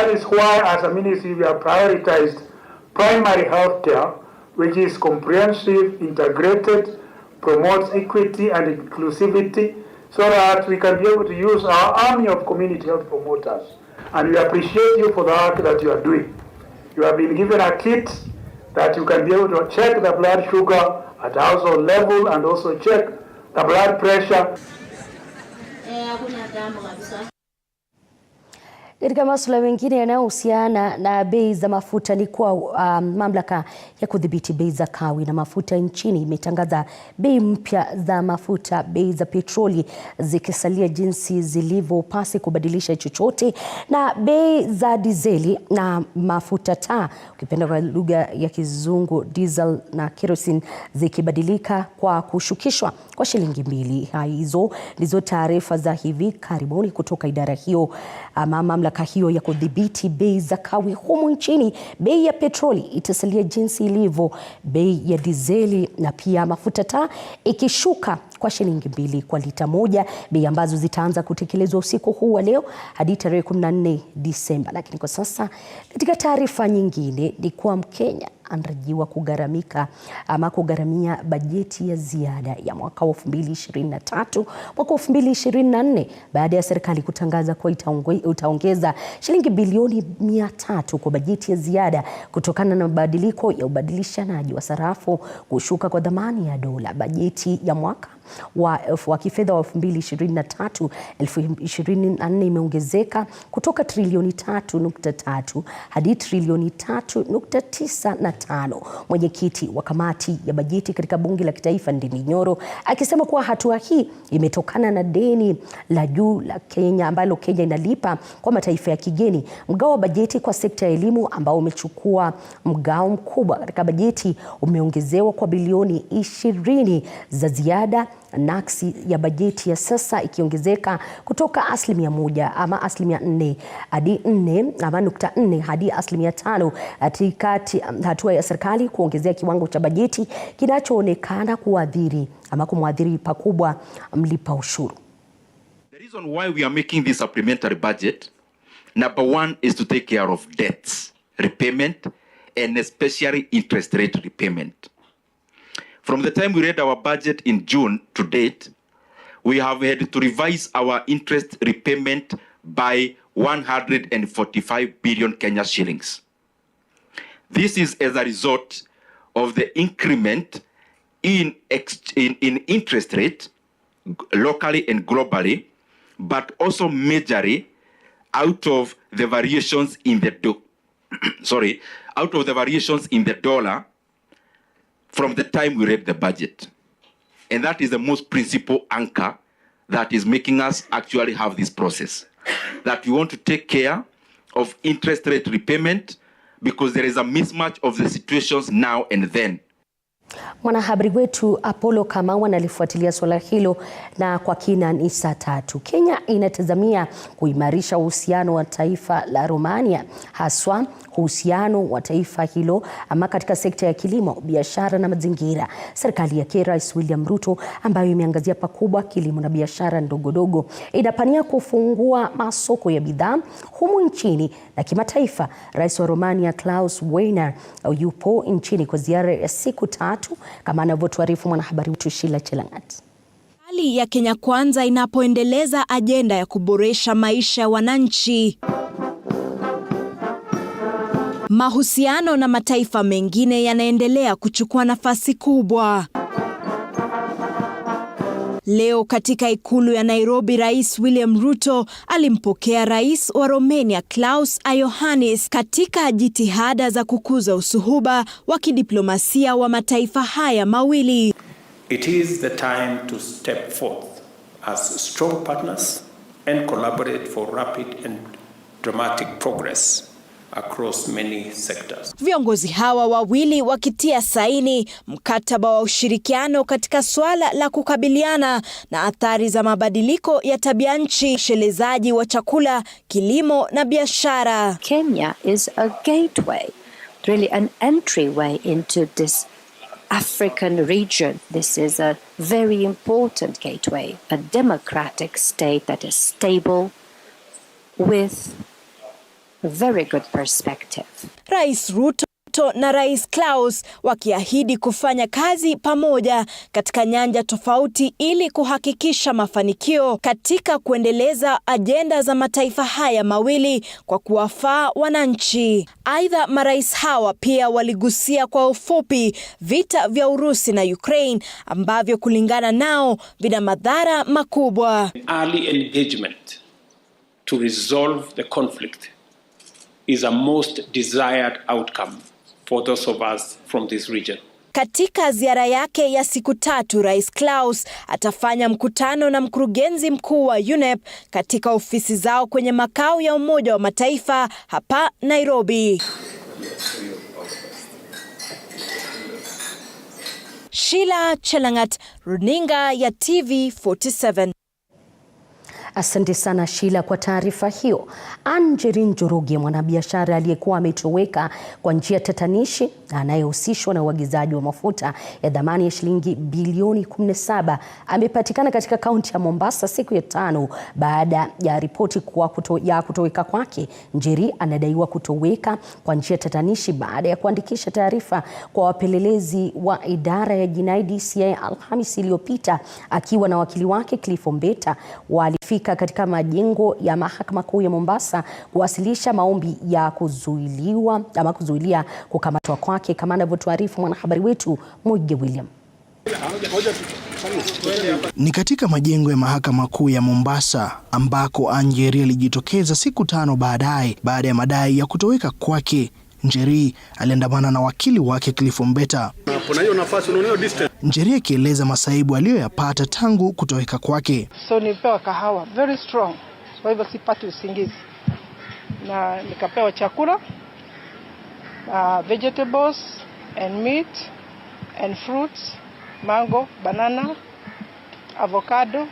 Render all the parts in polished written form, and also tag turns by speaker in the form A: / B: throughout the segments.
A: That is why, as a ministry, we have prioritized primary health care, which is comprehensive, integrated, promotes equity and inclusivity, so that we can be able to use our army of community health promoters. And we appreciate you for the work that you are doing. You have been given a kit that you can be able to check the blood sugar at household level and also check the blood pressure.
B: Katika masuala mengine yanayohusiana na bei za mafuta ni kuwa mamlaka ya kudhibiti bei za kawi na mafuta nchini imetangaza bei mpya za mafuta, bei za petroli zikisalia jinsi zilivyo pasi kubadilisha chochote, na bei za dizeli na mafuta taa, ukipenda kwa lugha ya Kizungu diesel na kerosene, zikibadilika kwa kushukishwa kwa shilingi 2. Hizo ndizo taarifa za hivi karibuni kutoka idara hiyo mamlaka hiyo ya kudhibiti bei za kawi humu nchini. Bei ya petroli itasalia jinsi ilivyo, bei ya dizeli na pia mafuta taa ikishuka kwa shilingi 2 kwa lita moja, bei ambazo zitaanza kutekelezwa usiku huu wa leo hadi tarehe 14 Disemba. Lakini kwa sasa, katika taarifa nyingine, ni kuwa Mkenya anatarajiwa kugharamia bajeti ya ziada ya mwaka 2023 mwaka 2024 baada ya serikali kutangaza kuwa itaongeza shilingi bilioni 300 kwa bajeti ya ziada kutokana na mabadiliko ya ubadilishanaji wa sarafu, kushuka kwa dhamani ya dola. Bajeti ya mwaka wa kifedha wa 2023-2024 imeongezeka kutoka trilioni 3.3 hadi trilioni 3.95. Mwenyekiti wa kamati ya bajeti katika bunge la kitaifa Ndindi Nyoro akisema kuwa hatua hii imetokana na deni la juu la Kenya ambalo Kenya inalipa kwa mataifa ya kigeni. Mgao wa bajeti kwa sekta ya elimu ambao umechukua mgao mkubwa katika bajeti umeongezewa kwa bilioni 20 za ziada, naksi ya bajeti ya sasa ikiongezeka kutoka 1% hadi 4% hadi 5%, katikati hatua ya serikali kuongezea kiwango cha bajeti kinachoonekana kumwadhiri pakubwa mlipa ushuru.
C: The reason why we are making this supplementary budget, number one, is to take care of debts repayment and especially interest rate repayment. From the time we read our budget in June to date, we have had to revise our interest repayment by 145 billion Kenya shillings. This is as a result of the increment in interest rate locally and globally, but also majorly out of the variations in the dollar from the time we read the budget. And that is the most principal anchor that is making us actually have this process. That we want to take care of interest rate repayment because there is a mismatch of the situations now and then.
B: Mwanahabari wetu Apollo Kamau analifuatilia swala hilo na kwa kina ni saa 3. Kenya inatazamia kuimarisha uhusiano wa taifa la Romania, haswa uhusiano wa taifa hilo ama katika sekta ya kilimo, biashara na mazingira. Serikali ya Rais William Ruto ambayo imeangazia pakubwa kilimo na biashara ndogo inapania kufungua masoko ya bidhaa humu nchini na kimataifa. Rais wa Romania Klaus Weiner yupo nchini kwa ziara ya siku 3 kama anavyotuarifu mwanahabari wetu Sheila Chelangat.
D: Hali ya Kenya Kwanza inapoendeleza ajenda ya kuboresha maisha ya wananchi, mahusiano na mataifa mengine yanaendelea kuchukua nafasi kubwa. Leo katika ikulu ya Nairobi, Rais William Ruto alimpokea Rais wa Romania Klaus Iohannis katika jitihada za kukuza usuhuba wa kidiplomasia wa mataifa haya mawili.
E: It is the time to step forth as strong partners and collaborate for rapid and dramatic progress across many sectors.
D: Viongozi hawa wawili wakitia saini mkataba wa ushirikiano katika swala la kukabiliana na athari za mabadiliko ya tabia nchi, ushelezaji wa chakula, kilimo na biashara.
F: Kenya is a gateway, really an entryway into this African region. This is a very important gateway, a democratic state that is stable with very good perspective.
D: Rais Ruto na Rais Klaus wakiahidi kufanya kazi pamoja katika nyanja tofauti ili kuhakikisha mafanikio katika kuendeleza ajenda za mataifa haya mawili kwa kuwafaa wananchi. Aidha, marais hawa pia waligusia kwa ufupi vita vya Urusi na Ukraine ambavyo kulingana nao vina madhara makubwa.
E: Early engagement to resolve the conflict is a most desired outcome for those of us from this region.
D: Katika ziara yake ya siku 3, Rais Klaus atafanya mkutano na mkurugenzi mkuu wa UNEP katika ofisi zao kwenye makao ya Umoja wa Mataifa hapa Nairobi. Sheila Chelangat, runinga ya TV47.
B: Asante sana Sheila kwa taarifa hiyo. Angeline Njoroge, mwanabiashara aliyekuwa ametoweka kwa njia tatanishi anayehusishwa na uagizaji wa mafuta ya dhamani ya shilingi bilioni 17, amepatikana katika kaunti ya Mombasa siku ya 5 baada ya ripoti kutoweka kwake. Njeri anadaiwa kutoweka kwa njia tatanishi baada ya kuandikisha taarifa kwa wapelelezi wa idara ya jinai DCI Alhamisi iliyopita. Akiwa na wakili wake Cliff Ombeta, walifika katika majengo ya mahakama kuu ya Mombasa kuwasilisha maombi ya kuzuilia kukamatwa kwake, kama anavyotuarifu mwanahabari wetu Mwige William.
G: Ni katika majengo ya mahakama kuu ya Mombasa ambako Njeri alijitokeza siku 5 baadaye baada ya madai ya kutoweka kwake. Njeri aliandamana na wakili wake Cliff Ombeta. Njeri akieleza masaibu aliyoyapata tangu kutoweka kwake.
H: So nilipewa kahawa very strong, kwa hivyo sipati usingizi, na nikapewa chakula, vegetables and meat and fruits, mango, banana, avocado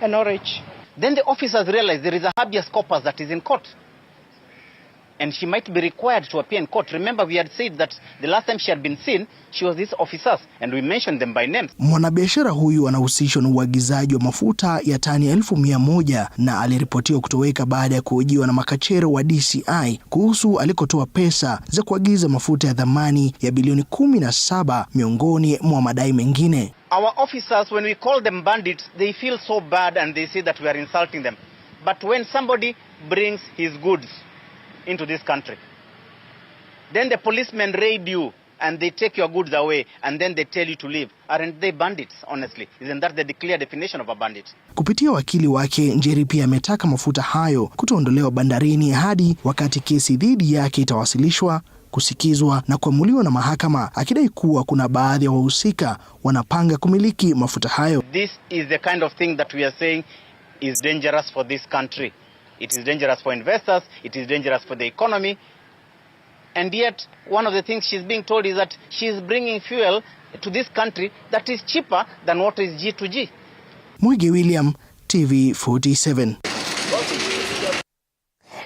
H: and orange.
I: Then the officers realized there is a habeas corpus that is in court, and she might be required to appear in court. Remember, we had said that the last time she had been seen, she was these officers, and we mentioned them by name.
G: Mwanabiashara huyu anahusishwa na uagizaji wa mafuta ya tani 1,100 na aliripotiwa kutoweka baada ya kuhojiwa na makachero wa DCI kuhusu alikotoa pesa za kuagiza mafuta ya dhamani ya bilioni 17 miongoni mwa madai mengine.
I: Our officers, when we call them bandits, they feel so bad and they say that we are insulting them. But when somebody brings his goods into this country, then the policemen raid you and they take your goods away and then they tell you to leave. Aren't they bandits, honestly? Isn't that the clear definition of a bandit?
G: Kupitia wakili wake, Njeri pia ametaka mafuta hayo kutoondolewa bandarini hadi wakati kesi dhidi yake itawasilishwa, kusikizwa na kuamuliwa na mahakama, akidai kuwa kuna baadhi ya wahusika wanapanga kumiliki mafuta hayo.
I: This is the kind of thing that we are saying is dangerous for this country. It is dangerous for investors, it is dangerous for the economy. And yet, one of the things she's being told is that she's bringing fuel to this country that is cheaper than what is G2G.
G: Mwige William, TV47.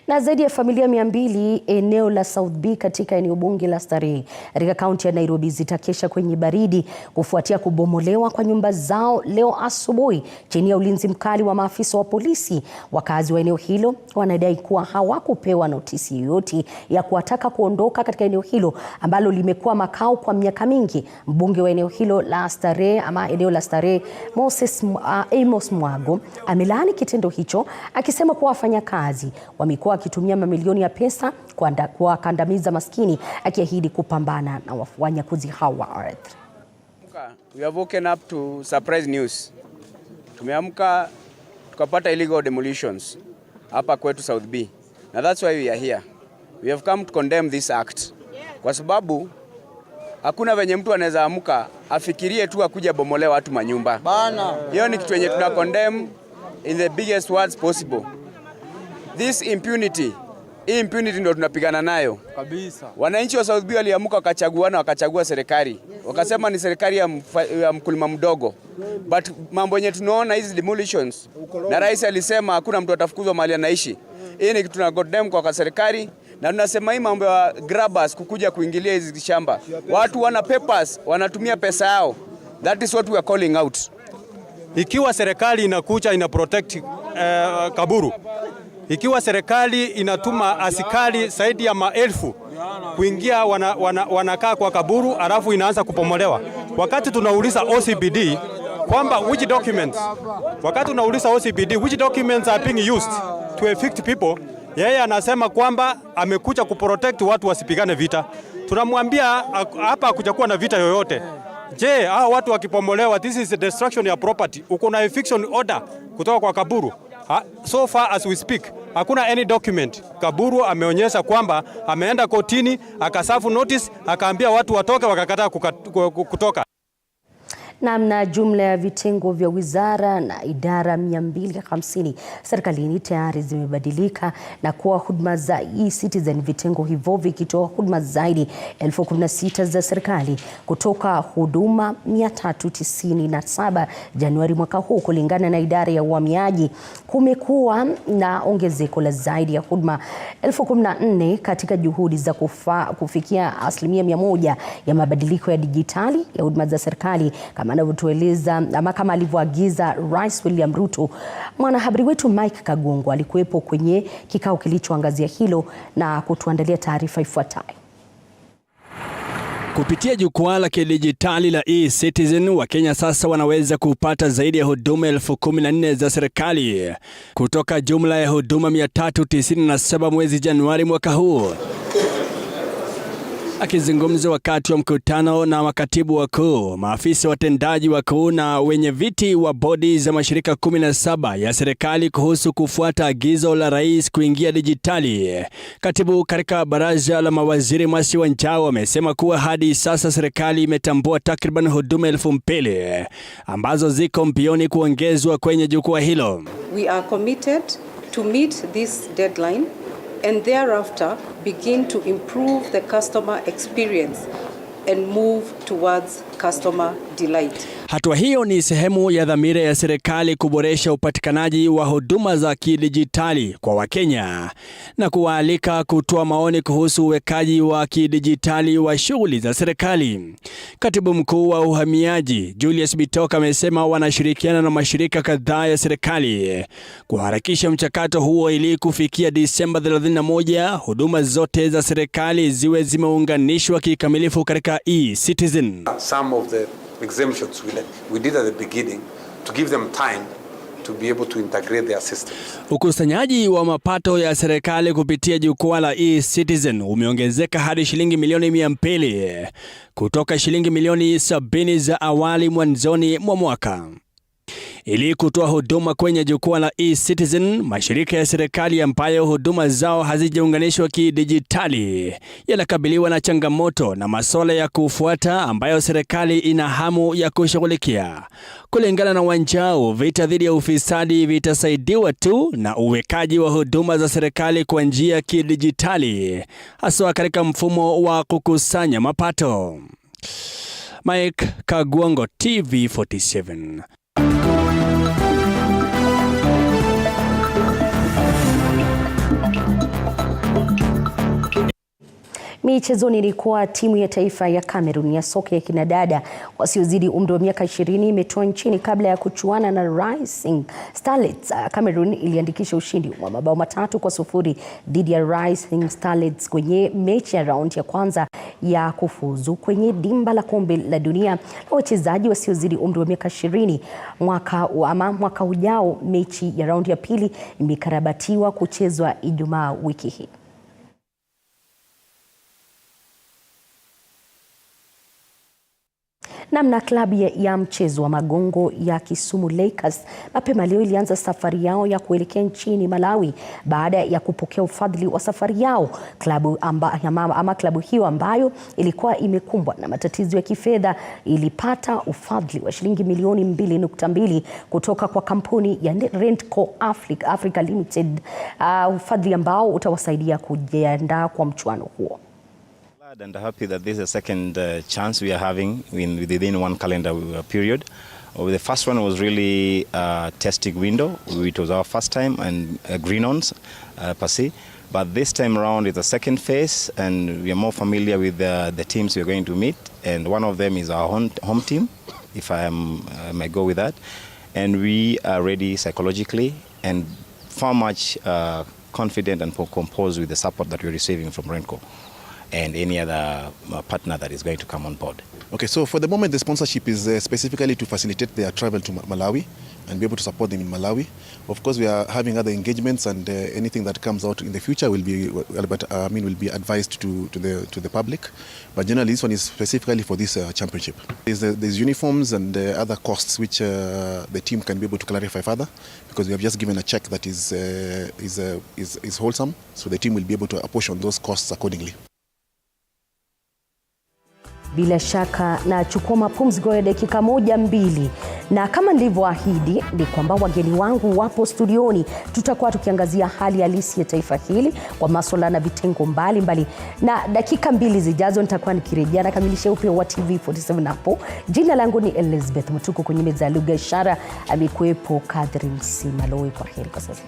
B: Na zaidi ya familia 200 eneo la South B katika eneo bunge la Starehe katika kaunti ya Nairobi zitakesha kwenye baridi kufuatia kubomolewa kwa nyumba zao leo asubuhi chini ya ulinzi mkali wa maafisa wa polisi. Wakazi wa eneo hilo wanadai kuwa hawakupewa notisi yoyote ya kuwataka kuondoka katika eneo hilo ambalo limekuwa makao kwa miaka mingi. Mbunge wa eneo hilo la Starehe ama eneo la Starehe Amos Mwago amelaani kitendo hicho, akisema kuwa wafanyakazi wamekuwa akitumia mamilioni ya pesa kuwakandamiza maskini, akiahidi kupambana na wanyakuzi hao wa ardhi.
J: We have woken up to surprise news. Tumeamka tukapata illegal demolitions hapa kwetu South B. Na that's why we are here. We have come to condemn this act. Kwa sababu hakuna venye mtu anaweza amka afikirie tu akuja bomolewa watu manyumba. Bana. Hiyo ni kitu yenye tuna condemn in the biggest words possible. This impunity, hii impunity ndio tunapigana nayo kabisa. Wananchi wa South B waliamuka wakachagua serikali. Wakasema ni serikali ya mkulima mdogo. But mambo yenye tunaona hizi demolitions, na rais alisema hakuna mtu atafukuzwa mahali anaishi. Hii ni kitu tuna condemn kwa serikali, na tunasema hii mambo ya grabbers kukuja kuingilia hizi shamba. Watu wana papers, wanatumia pesa yao. That is what we are calling out.
K: Ikiwa serikali inakuja ina protect Kaburu, Ikiwa serikali inatuma askari zaidi ya maelfu kuingia wanakaa kwa kaburu alafu inaanza kupomolewa. Wakati tunauliza OCPD kwamba which documents are being used to evict people, yeye anasema kwamba amekuja kuprotect watu wasipigane vita. Tunamwambia hapa hakujakuwa na vita yoyote. Je, hao watu wakipomolewa, this is a destruction ya property. Uko na eviction order kutoka kwa kaburu. So far as we speak, hakuna any document. Kaburu ameonyesha kwamba ameenda kotini, akasafu notice, akaambia watu watoke, wakakataa kutoka.
B: Na jumla ya vitengo vya wizara na idara 250 serikalini tayari zimebadilika na kuwa huduma za e-Citizen, vitengo hivyo vikitoa huduma zaidi 16,000 za serikali kutoka huduma 397 Januari mwaka huu. Kulingana na idara ya uhamiaji, kumekuwa na ongezeko la zaidi ya huduma 14,000 katika juhudi za kufikia 100% ya mabadiliko ya dijitali ya huduma za serikali, kama anavyotueleza ama kama alivyoagiza Rais William Ruto. Mwanahabari wetu Mike Kagongo alikuwepo kwenye kikao kilichoangazia hilo na kutuandalia taarifa ifuatayo.
L: Kupitia jukwaa la kidijitali la e-Citizen, Wakenya sasa wanaweza kupata zaidi ya huduma 14,000 za serikali kutoka jumla ya huduma 397 mwezi Januari mwaka huu. Akizungumza wakati wa mkutano na makatibu wakuu, maafisa watendaji wakuu na wenye viti wa bodi za mashirika 17 ya serikali kuhusu kufuata agizo la rais kuingia dijitali, katibu katika baraza la mawaziri Masi Wanjao amesema kuwa hadi sasa serikali imetambua takriban huduma 2,000 ambazo ziko mbioni kuongezwa kwenye jukwaa hilo.
M: We are committed to meet this deadline and thereafter begin to improve the customer experience and move towards customer delight.
L: Hatua hiyo ni sehemu ya dhamira ya serikali kuboresha upatikanaji wa huduma za kidijitali kwa Wakenya na kuwaalika kutoa maoni kuhusu uwekaji wa kidijitali wa shughuli za serikali. Katibu mkuu wa uhamiaji Julius Bitoka amesema wanashirikiana na mashirika kadhaa ya serikali kuharakisha mchakato huo ili kufikia Disemba 31 huduma zote za serikali ziwe zimeunganishwa kikamilifu katika e-Citizen.
N: Some of the exemptions we did at the beginning to give them time to be able to integrate their systems.
L: Ukusanyaji wa mapato ya serikali kupitia jukwaa la e-Citizen umeongezeka hadi shilingi milioni 200 kutoka shilingi milioni 70 za awali mwanzoni mwa mwaka. Ili kutoa huduma kwenye jukwaa la e-Citizen, mashirika ya serikali ambayo huduma zao hazijaunganishwa kidijitali yanakabiliwa na changamoto na masuala ya kufuata ambayo serikali ina hamu ya kushughulikia. Kulingana na Wanjao, vita dhidi ya ufisadi vitasaidiwa tu na uwekaji wa huduma za serikali kwa njia ya kidijitali, hasa katika mfumo wa kukusanya mapato. Mike Kagongo, TV47.
B: Michezoni, ilikuwa timu ya taifa ya Cameroon ya soka ya kinadada wasiozidi umri wa miaka 20 imetoa nchini kabla ya kuchuana na Rising Starlets. Cameroon iliandikisha ushindi wa mabao 3-0 dhidi ya Rising Starlets kwenye mechi ya raundi ya kwanza ya kufuzu kwenye dimba la kombe la dunia la wachezaji wasiozidi umri wa miaka 20 mwaka ujao. Mechi ya raundi ya pili imekarabatiwa kuchezwa Ijumaa wiki hii. Namna klabu ya mchezo wa magongo ya Kisumu Lakers mapema leo ilianza safari yao ya kuelekea nchini Malawi baada ya kupokea ufadhili wa safari yao. Klabu hiyo ambayo ilikuwa imekumbwa na matatizo ya kifedha ilipata ufadhili wa shilingi milioni 2.2 kutoka kwa kampuni ya Rentco Africa Limited, ufadhili ambao utawasaidia kujiandaa kwa mchuano huo.
O: And happy that this is the second chance we are having within one calendar period. The first one was really a testing window. It was our first time and green-ons per se. But this time around is the second phase, and we are more familiar with the teams we are going to meet. And one of them is our home team, if I may go with that. And we are ready psychologically and far much confident and composed with the support that we're receiving from Renco and any other partner that is going to come on board.
P: Okay, so for the moment, the sponsorship is specifically to facilitate their travel to Malawi and be able to support them in Malawi. Of course, we are having other engagements, and anything that comes out in the future will be, will be advised to the public. But generally, this one is specifically for this championship. There's uniforms and other costs which the team can be able to clarify further, because we have just given a check that is wholesome, so the team will be able to apportion those costs accordingly.
B: Bila shaka na chukua mapumziko ya dakika 1-2, na kama nilivyoahidi ni kwamba wageni wangu wapo studioni. Tutakuwa tukiangazia hali halisi ya taifa hili kwa masuala na vitengo mbalimbali, na dakika 2 zijazo nitakuwa nikirejea na kamilisha Upeo wa TV47 hapo. Jina langu ni Elizabeth Mutuku, kwenye meza ya lugha ishara amekuepo Catherine Simaloi. Kwa heri kwa sasa.